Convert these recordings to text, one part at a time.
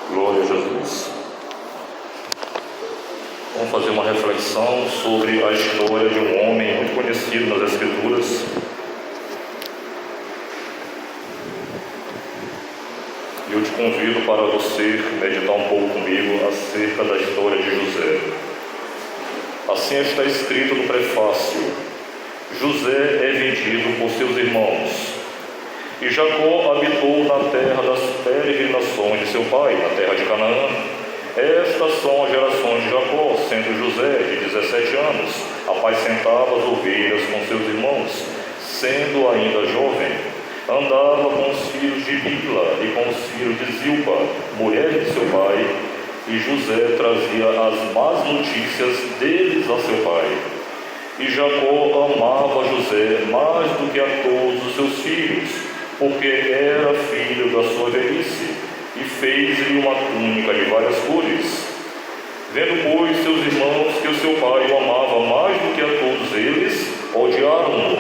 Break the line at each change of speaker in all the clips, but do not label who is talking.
Glória a Jesus. Vamos fazer uma reflexão sobre a história de um homem muito conhecido nas Escrituras. E eu te convido para você meditar um pouco comigo acerca da história de José. Assim está escrito no prefácio: José é vendido por seus irmãos. E Jacó habitou na terra das peregrinações de seu pai, na terra de Canaã. Estas são as gerações de Jacó, sendo José de 17 anos, apacentava as ovelhas com seus irmãos, sendo ainda jovem. Andava com os filhos de Bila e com os filhos de Zilpa, mulher de seu pai, e José trazia as más notícias deles a seu pai. E Jacó amava José mais do que a todos os seus filhos, porque era filho da sua velhice, e fez-lhe uma túnica de várias cores. Vendo, pois, seus irmãos que o seu pai o amava mais do que a todos eles, odiaram-no,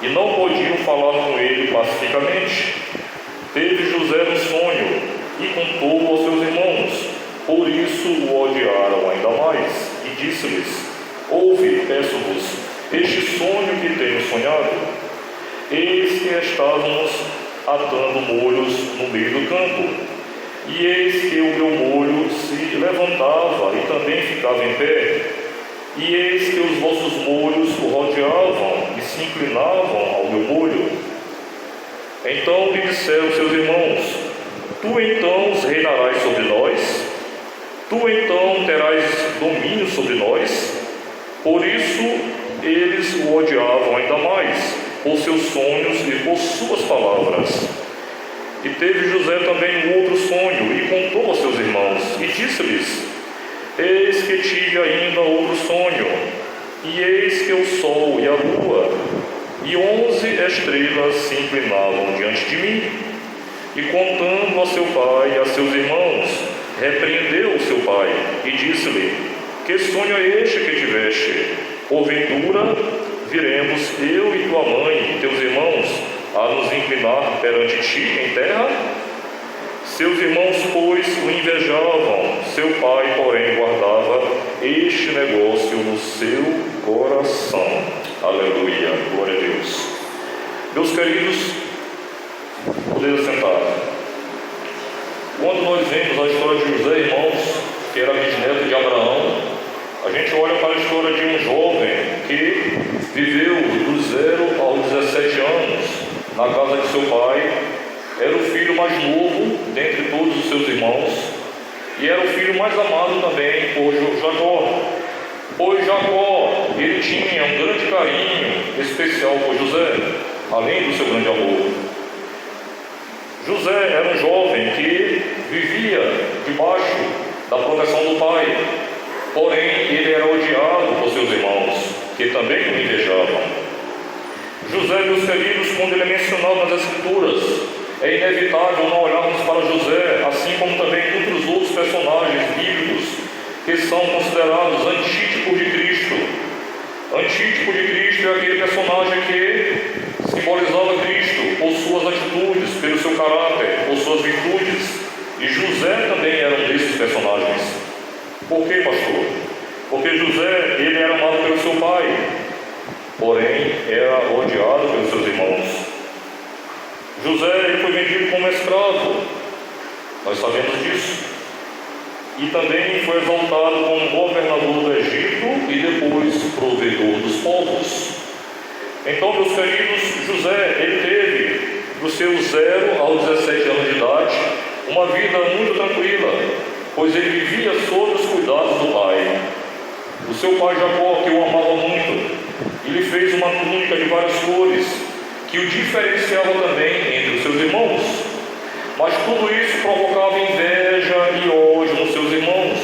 e não podiam falar com ele pacificamente. Teve José um sonho, e contou aos seus irmãos, por isso o odiaram ainda mais, e disse-lhes: ouve, peço-vos, este sonho que tenho sonhado. Eis que estávamos atando molhos no meio do campo, e eis que o meu molho se levantava e também ficava em pé, e eis que os vossos molhos o rodeavam e se inclinavam ao meu molho. Então lhe disseram seus irmãos: tu então reinarás sobre nós? Tu então terás domínio sobre nós? Por isso eles o odiavam ainda mais, por seus sonhos e por suas palavras. E teve José também um outro sonho, e contou aos seus irmãos, e disse-lhes: eis que tive ainda outro sonho, e eis que o sol e a lua e 11 estrelas se inclinavam diante de mim. E contando a seu pai e a seus irmãos, repreendeu o seu pai, e disse-lhe: que sonho é este que tiveste? Porventura viremos eu e tua mãe e teus irmãos a nos inclinar perante ti em terra? Seus irmãos, pois, o invejavam, seu pai, porém, guardava este negócio no seu coração. Aleluia, glória a Deus. Meus queridos, podeis sentar. Quando nós vemos a história de José, irmãos, que era bisneto de Abraão, a gente olha para a história de um jovem que viveu do 0 aos 17 anos na casa de seu pai, era o filho mais novo dentre todos os seus irmãos, e era o filho mais amado também por Jacó. Pois Jacó, ele tinha um grande carinho especial por José, além do seu grande amor. José era um jovem que vivia debaixo da proteção do pai, porém ele era odiado por seus irmãos, que também o invejavam. José, meus queridos, quando ele é mencionado nas Escrituras, é inevitável não olharmos para José, assim como também outros outros personagens bíblicos que são considerados antítipos de Cristo. Antítipo de Cristo é aquele personagem que simbolizava Cristo por suas atitudes, pelo seu caráter, por suas virtudes. E José também era um desses personagens. Por quê, pastor? Porque José, ele era amado pelo seu pai, porém era odiado pelos seus irmãos. José, ele foi vendido como escravo, nós sabemos disso, e também foi exaltado como governador do Egito e depois provedor dos povos. Então, meus queridos, José, ele teve do seu 0 aos 17 anos de idade uma vida muito tranquila, pois ele vivia sob os cuidados do pai. O seu pai Jacó, que o amava muito, ele fez uma túnica de várias cores, que o diferenciava também entre os seus irmãos. Mas tudo isso provocava inveja e ódio nos seus irmãos.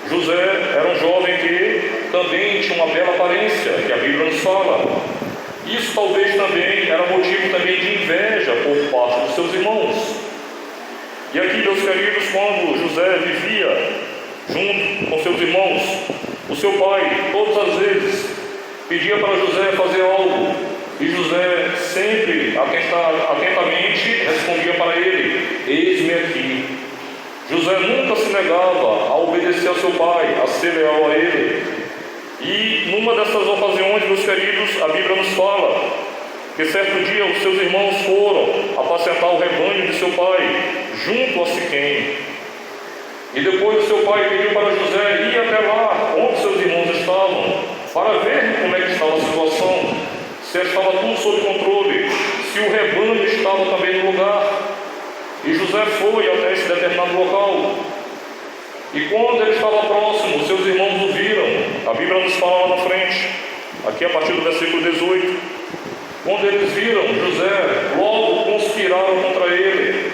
José era um jovem que também tinha uma bela aparência, que a Bíblia nos fala. Isso talvez também era motivo também de inveja por parte dos seus irmãos. E aqui, meus queridos, quando José vivia junto com seus irmãos, o seu pai, todas as vezes, pedia para José fazer algo, e José sempre, atentamente, respondia para ele: eis-me aqui. José nunca se negava a obedecer ao seu pai, a ser leal a ele. E numa dessas ocasiões, meus queridos, a Bíblia nos fala que certo dia os seus irmãos foram apacentar o rebanho de seu pai, junto a Siquém. E depois o seu pai pediu para José ir até lá, onde seus irmãos estavam, para ver como é que estava a situação, se estava tudo sob controle, se o rebanho estava também no lugar. E José foi até esse determinado local. E quando ele estava próximo, seus irmãos o viram. A Bíblia nos fala lá na frente, aqui a partir do versículo 18. Quando eles viram José, logo conspiraram contra ele.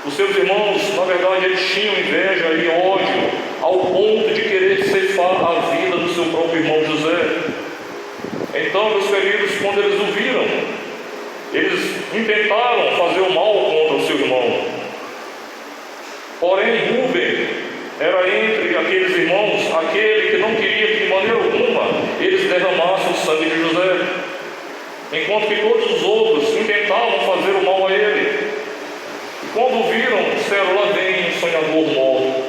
Os seus irmãos, na verdade, eles tinham inveja e ódio, ao ponto de querer ceifar a vida do seu próprio irmão José. Então, meus queridos, quando eles o viram, eles intentaram fazer o mal contra o seu irmão. Porém, Rúben era entre aqueles irmãos aquele que não queria que de maneira alguma eles derramassem o sangue de José, enquanto que todos os outros intentavam fazer o mal a ele. E quando o viram, disseram: lá vem um sonhador morto.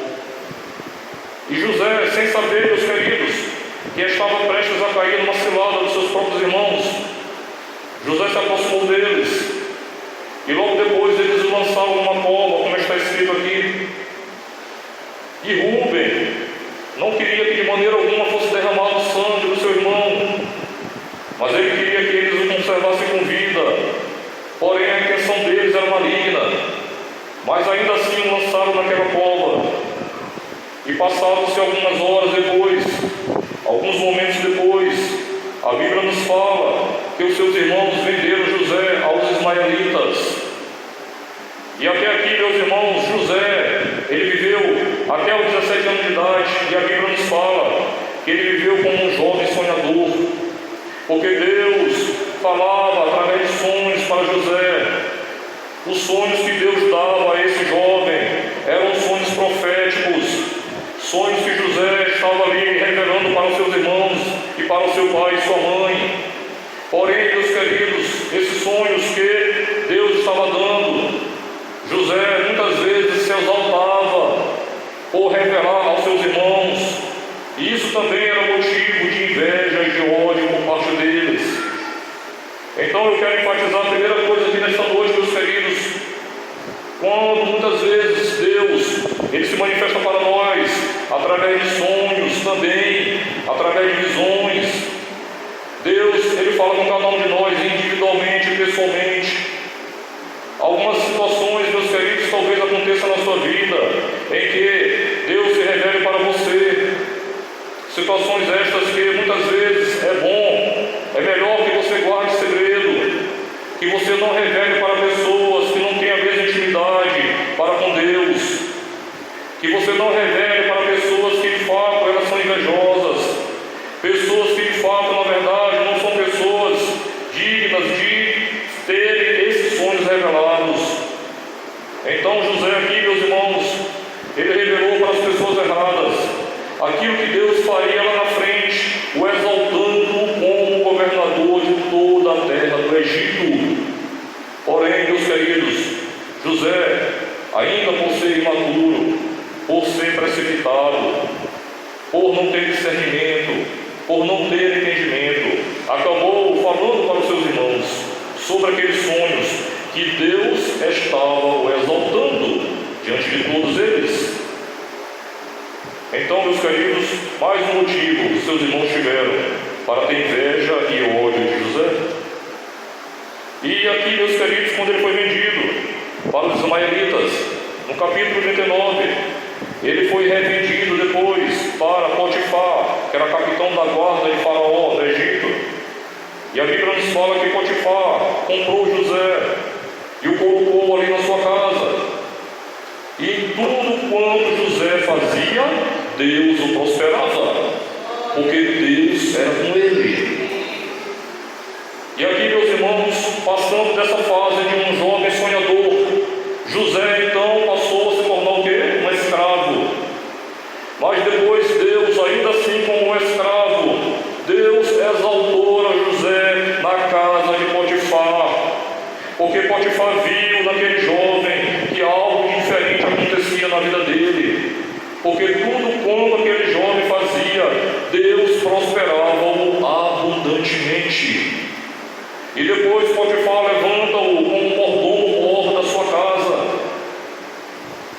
E José, sem saber, meus queridos, que estava prestes a cair numa cilada dos seus próprios irmãos, José se aproximou deles, e logo depois eles o lançaram numa cova, como está escrito aqui. E Rúben não queria que de maneira alguma fosse derramado o sangue do seu irmão, mas ele queria que eles o conservassem com vida. Porém a intenção deles era maligna, mas ainda assim o lançaram naquela cova. E passaram-se algumas horas depois, alguns momentos depois, a Bíblia nos fala que os seus irmãos venderam José aos ismaelitas. E até aqui, meus irmãos, José, ele viveu até os 17 anos de idade, e a Bíblia nos fala que ele viveu como um jovem sonhador, porque Deus falava através de sonhos para José. Os sonhos que Deus dava a esse jovem eram sonhos proféticos, sonhos que José estava ali revelando para os seus irmãos e para o seu pai e sua mãe. Porém, meus queridos, esses sonhos que Deus estava dando, José muitas vezes se exaltava por revelar aos seus irmãos, e isso também era motivo de inveja e de ódio por parte deles. Então eu quero enfatizar a primeira coisa aqui nesta noite, meus queridos: quando muitas vezes Deus, ele se manifesta para nós através de sonhos também, através de visões. Deus, ele fala com cada um de nós individualmente e pessoalmente. Algumas situações, meus queridos, talvez aconteçam na sua vida em que Deus se revele para você. Situações estas que muitas vezes é bom, é melhor que você guarde segredo, que você não revele para pessoas que não têm a mesma intimidade para com Deus, que você não revele para pessoas que de fato elas são invejosas, pessoas que de fato, na verdade, não são pessoas dignas de terem esses sonhos revelados. Então José aqui, meus irmãos, ele revelou para as pessoas erradas aquilo que Deus faria lá na frente, o exaltando como governador de toda a terra do Egito. Porém, meus queridos, José, ainda por ser imaturo, por ser precipitado, por não ter discernimento, por não ter entendimento, acabou falando para os seus irmãos sobre aqueles sonhos que Deus estava o exaltando diante de todos eles. Então, meus queridos, mais um motivo seus irmãos tiveram para ter inveja e ódio de José. E aqui, meus queridos, quando ele foi vendido para os ismaelitas, no capítulo 39, ele foi revendido depois para Potifar, que era capitão da guarda de Faraó do Egito. E a Bíblia nos fala que Potifar comprou José e o colocou ali na sua casa. E em tudo quanto José fazia, Deus o prosperava, porque Deus era com ele. E aqui, meus irmãos, passando dessa fase de um jovem sonhador, José então passou a se tornar o quê? Um escravo. Mas depois Deus, ainda assim como um escravo, Deus exaltou a José na casa de Potifar, porque Potifar viu naquele jovem que algo diferente acontecia na na vida dele, porque tudo quanto aquele jovem fazia, Deus prosperava-o abundantemente. E depois Potifar levanta-o como mordomo mor da sua casa.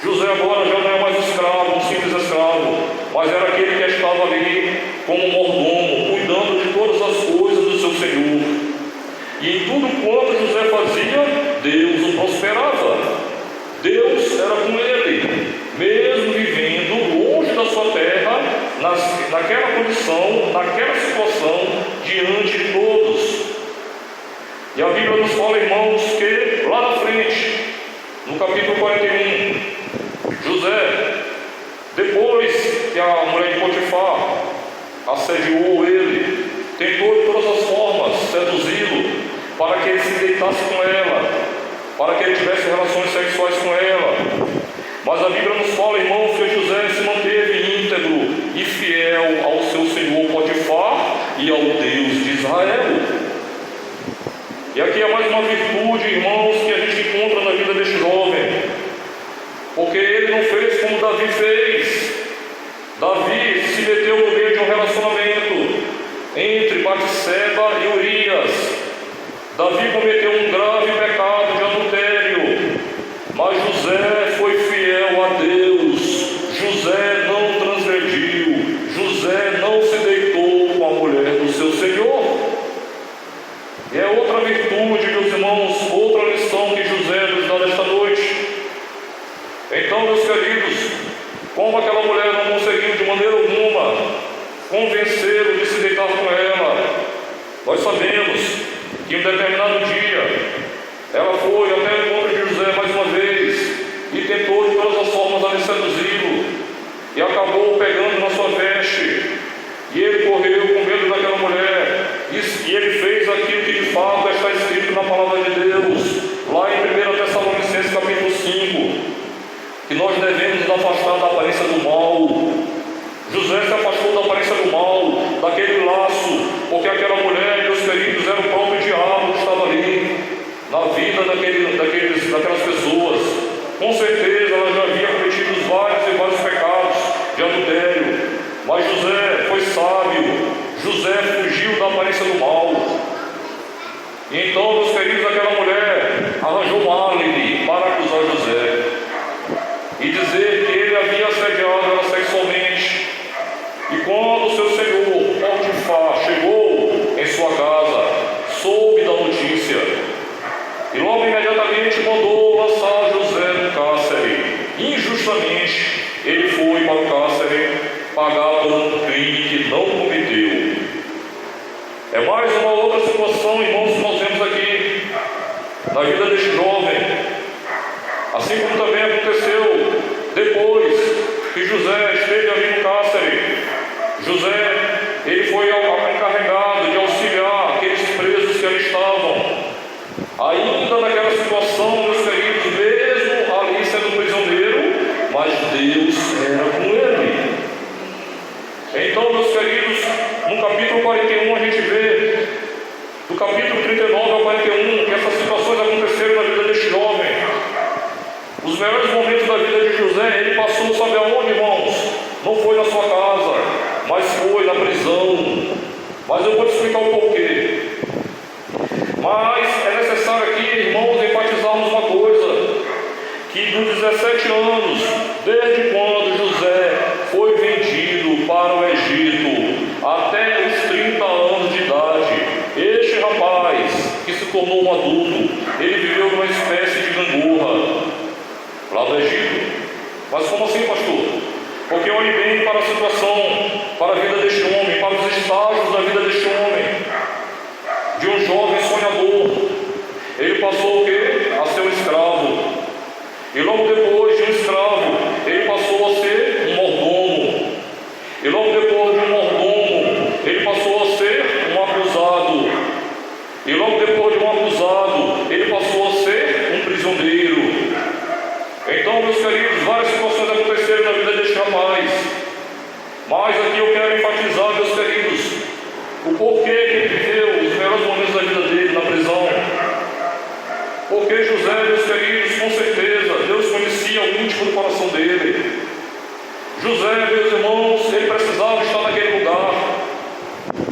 José agora já não é mais escravo, um simples escravo, mas era aquele que estava ali como mordomo, cuidando de todas as coisas do seu Senhor. E em tudo quanto José fazia, Deus o prosperava. Deus era com ele, mesmo vivendo longe da sua terra, naquela condição, naquela situação, diante de todos. E a Bíblia nos fala, irmãos, que lá na frente, no capítulo 41, José, depois que a mulher de Potifar assediou ele, tentou de todas as formas seduzi-lo para que ele se deitasse com ela, para que ele tivesse relações sexuais com ela. Mas a Bíblia nos fala, irmãos, que José se manteve íntegro e fiel ao seu senhor Potifar e ao Deus de Israel. E aqui é mais uma virtude, irmãos, que a gente encontra na vida deste jovem, porque ele não fez como Davi fez. Davi se meteu no meio de um relacionamento entre Batseba e Urias. Davi cometeu um grave pecado de adultério, mas José foi fiel a Deus. José não transgrediu, José não se deitou com a mulher do seu Senhor. E é outra virtude, meus irmãos, outra lição que José nos dá nesta noite. Então, meus queridos, como aquela mulher não conseguiu de maneira alguma convencê-lo de se deitar com ela, nós sabemos que em um determinado dia ela foi até o encontro de José mais uma vez e tentou de todas as formas ali seduzi-lo, e acabou pegando na sua veste, e ele correu com medo daquela mulher, e ele fez aquilo que de fato está escrito na palavra de Deus, lá em 1 Tessalonicenses capítulo 5, que nós devemos nos afastar da aparência do mal. José se afastou da aparência do mal, daquele laço, porque aquela mulher, meus queridos, era o próprio diabo que estava ali, na vida daquelas pessoas. Com certeza ela já havia cometido vários e vários pecados de adultério, mas José foi sábio, José fugiu da aparência do mal. E então, meus queridos, aquela mulher arranjou um álibi para acusar José e dizer que ele havia assediado ela sexualmente. E quando o seu senhor Potifar chegou em sua casa, soube da notícia, e logo imediatamente mandou lançar José no cárcere. Injustamente ele foi para o cárcere pagar por um crime que não cometeu. É mais uma outra situação, irmãos, que nós vemos aqui na vida deste jovem, assim como também aconteceu depois que José esteve ali no cárcere. José, ele foi encarregado de auxiliar aqueles presos que ali estavam. Ainda naquela situação, meus queridos, mesmo ali sendo prisioneiro, mas Deus era com ele. Então, meus queridos, no capítulo 41 a gente vê, do capítulo 39 ao 41, que essas situações aconteceram na vida deste jovem. Os melhores momentos da vida de José, ele passou, sabe aonde, irmãos? Não foi na sua casa, mas foi na prisão. Mas eu vou te explicar o porquê. Mas é necessário aqui, irmãos, enfatizarmos uma coisa, que dos 17 anos, desde quando José foi vendido para o Egito, até os 30 anos de idade, este rapaz, que se tornou um adulto, ele viveu numa espécie de gangorra lá do Egito. Mas como assim, pastor? Porque olhe bem para a situação, para a vida deste homem, para os estágios da vida deste homem, de um jovem sonhador. Ele passou o quê? A ser um escravo. E logo depois de um escravo, ele passou a ser um mordomo. E logo depois de um mordomo, ele passou a ser um acusado. E logo depois de um acusado, ele passou a ser um prisioneiro. Então, meus queridos, várias situações aconteceram na vida deste rapaz. Mas aqui eu quero enfatizar, meus queridos, o porquê que ele viveu os melhores momentos da vida dele na prisão. Porque José, meus queridos, com certeza, Deus conhecia o íntimo do coração dele. José, meus irmãos, ele precisava estar naquele lugar.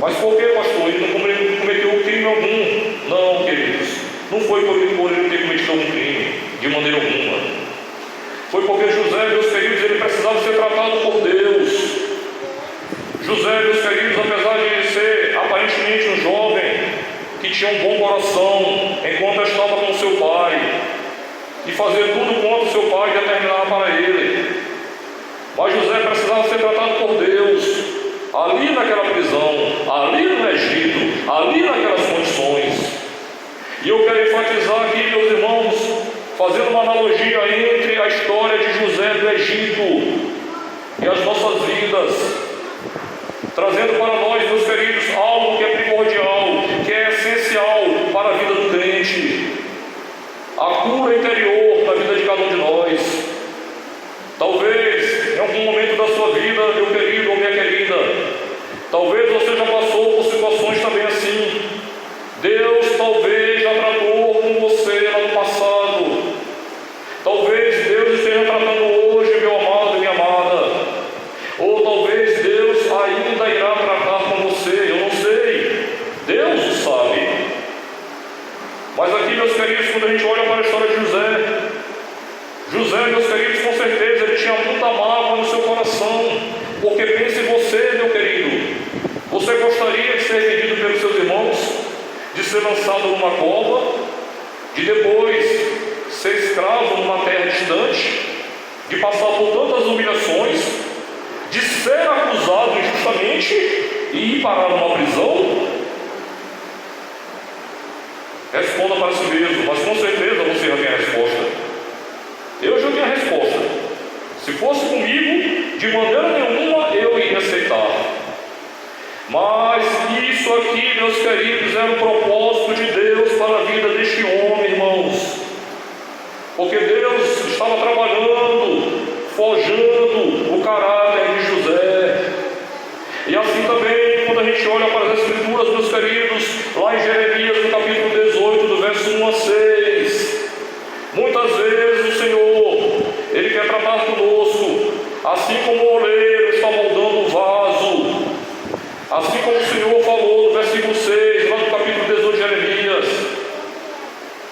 Mas por que, pastor? Ele não cometeu crime algum. Não, queridos. Não foi por ele ter cometido algum crime, de maneira alguma. Foi porque José, meus queridos, ele precisava ser tratado por Deus. José, meus queridos, apesar de ser aparentemente um jovem que tinha um bom coração enquanto estava com seu pai e fazer tudo quanto seu pai determinava para ele, mas José precisava ser tratado por Deus ali naquela prisão, ali no Egito, ali naquelas condições. E eu quero enfatizar aqui, meus irmãos, fazendo uma analogia entre a história de José do Egito e as nossas vidas, trazendo para nós, meus queridos, algo que é primordial, que é essencial para a vida do crente, a cura interior da vida de cada um de nós. Talvez, em algum momento da sua vida, meu querido ou minha querida, talvez você já passou por situações também assim. Deus talvez já tratou com você lá no passado. Talvez Deus esteja tratando hoje, meu amado e minha amada. Ou talvez Deus ainda irá tratar com você, eu não sei. Deus o sabe. Mas aqui, meus queridos, quando a gente olha para a história de José, meus queridos, com certeza ele tinha muita mágoa no seu coração. Porque pense você, meu querido, você gostaria de ser vendido pelos seus irmãos, de ser lançado numa cova, de depois ser escravo numa terra distante, de passar por tantas humilhações, de ser acusado injustamente e ir parar numa prisão? Responda para si mesmo, mas com certeza você já tem a resposta. Eu já tenho a resposta. Se fosse comigo, de maneira nenhuma eu iria aceitar. Mas isso aqui, meus queridos, era o propósito de Deus para a vida deste homem, irmãos. Porque Deus estava trabalhando, forjando o caráter de José. E assim também, quando a gente olha para as Escrituras, meus queridos, lá em Jeremias, no capítulo 18, do verso 1 a 6, muitas vezes o Senhor, Ele quer tratar conosco, assim como o oleiro está moldando o vaso, assim como o Senhor falou no versículo 6, lá do capítulo 18 de Jeremias: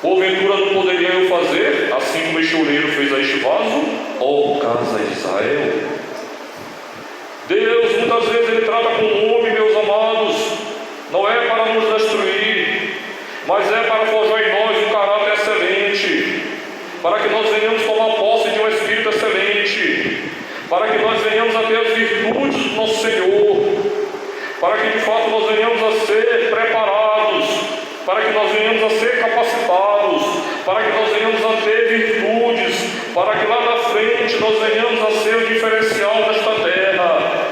porventura não poderia eu fazer, assim como este oleiro fez a este vaso, ó casa de Israel? Deus, muitas vezes, Ele trata com o homem, meus amados, não é para nos destruir, mas é para forjar em nós um caráter excelente, para que nós venhamos tomar posse de um espírito excelente, para que nós venhamos a ter as virtudes do nosso Senhor, para que de fato nós venhamos a ser preparados, para que nós venhamos a ser capacitados, para que nós venhamos a ter virtudes, para que lá na frente nós venhamos a ser o diferencial desta terra.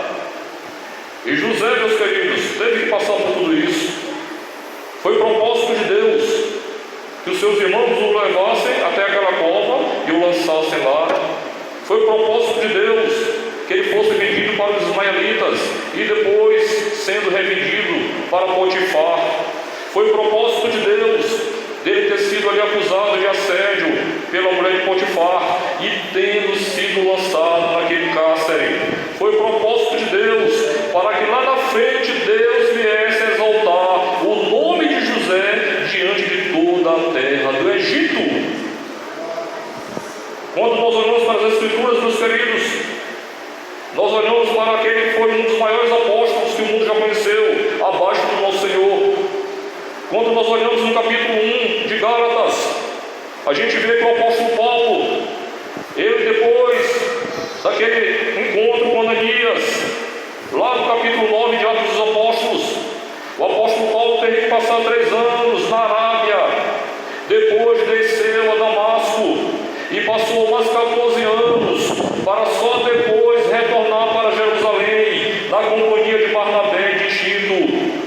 E José, meus queridos, teve que passar por tudo isso. Foi propósito de Deus que os seus irmãos o levassem até aquela cova e o lançassem lá. Foi propósito de Deus que ele fosse vendido para os ismaelitas e depois sendo revendido para Potifar. Foi propósito de Deus dele ter sido ali acusado de assédio pela mulher de Potifar e tendo sido lançado naquele cárcere. Foi propósito de Deus para que lá na frente Deus viesse a exaltar o nome de José diante de toda a terra do Egito. Quando nós olhamos para as Escrituras, meus queridos, nós olhamos para aquele que foi um dos maiores apóstolos que o mundo já conheceu, abaixo do nosso Senhor. Quando nós olhamos no capítulo 1 de Gálatas, a gente vê que o apóstolo Paulo, ele depois daquele encontro com Ananias, lá no capítulo 9 de Atos dos Apóstolos, o apóstolo Paulo teve que passar 3 anos na Arábia, depois desceu a Damasco e passou mais 14 anos para só depois retornar para Jerusalém na companhia de Barnabé e de Tito.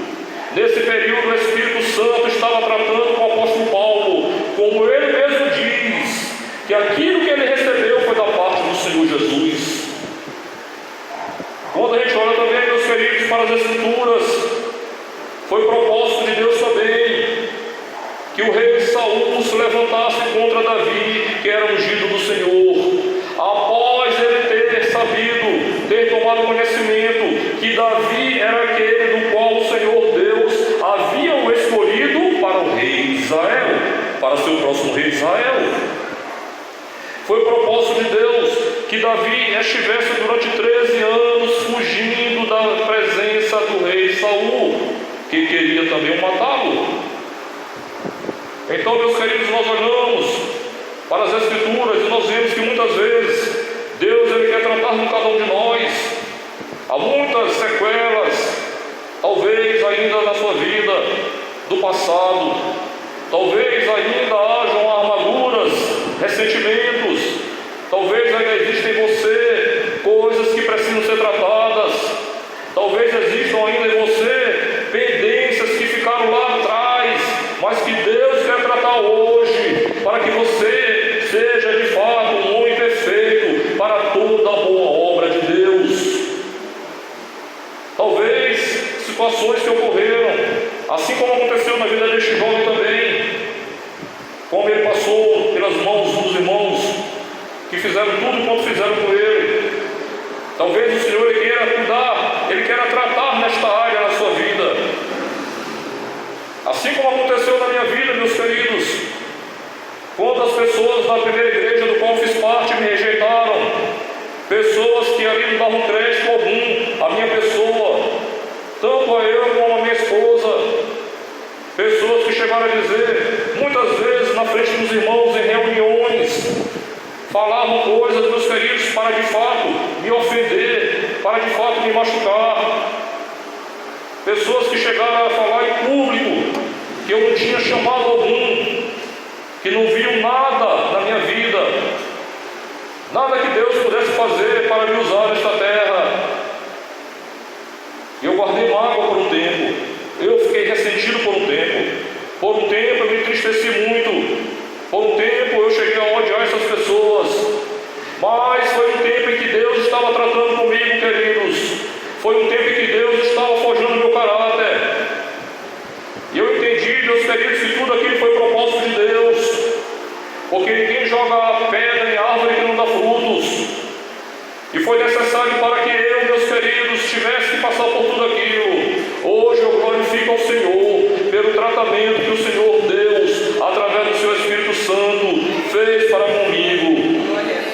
Nesse período o Espírito Santo estava tratando com o apóstolo Paulo, como ele mesmo diz, que aquilo que ele recebeu foi da parte do Senhor Jesus. Quando a gente olha também, meus queridos, para as Escrituras, foi propósito de Deus também que o rei Saul se levantasse tomado conhecimento que Davi era aquele do qual o Senhor Deus havia o escolhido para o rei de Israel, para ser o próximo rei de Israel. Foi o propósito de Deus que Davi estivesse durante 13 anos fugindo da presença do rei Saul, que queria também matá-lo. Então, meus queridos, nós olhamos para as Escrituras e nós vemos que muitas vezes Deus ele quer tratar com cada um de nós. Há muitas sequelas, talvez ainda na sua vida do passado, talvez ainda hajam amarguras, ressentimentos, talvez ainda existem em você coisas que precisam ser tratadas, talvez existam ainda em você pendências que ficaram lá atrás, mas que Deus quer tratar hoje, para que você seja de fato um homem perfeito para toda a boa obra de Deus. Talvez situações que ocorreram, assim como aconteceu na vida deste jovem também, como ele passou pelas mãos dos irmãos que fizeram tudo quanto fizeram com ele. Talvez o Senhor ele queira cuidar, ele queira tratar nesta área na sua vida. Assim como aconteceu na minha vida, meus queridos, quando as pessoas da primeira igreja do qual fiz parte me rejeitaram, pessoas que ali não davam crédito algum à minha pessoa, tanto a eu como a minha esposa, pessoas que chegaram a dizer, muitas vezes na frente dos irmãos em reuniões, falavam coisas, meus queridos, para de fato me ofender, para de fato me machucar. Pessoas que chegaram a falar em público que eu não tinha chamado algum, que não viam nada na minha vida, nada que Deus pudesse fazer para me usar nesta terra. E eu guardei mágoa por um tempo, eu fiquei ressentido por um tempo eu me entristeci muito, por um tempo eu cheguei a odiar essas pessoas, mas foi um tempo em que Deus estava tratando comigo, queridos, foi um tempo em que Deus estava forjando meu caráter, e eu entendi, meus queridos, que tudo aquilo foi propósito de Deus, porque ninguém joga pedra em árvore que não dá frutos, e foi necessário para que eu, meus queridos, tivesse que passar por tudo aquilo. Hoje eu glorifico ao Senhor pelo tratamento que o Senhor Deus, através do seu Espírito Santo, fez para comigo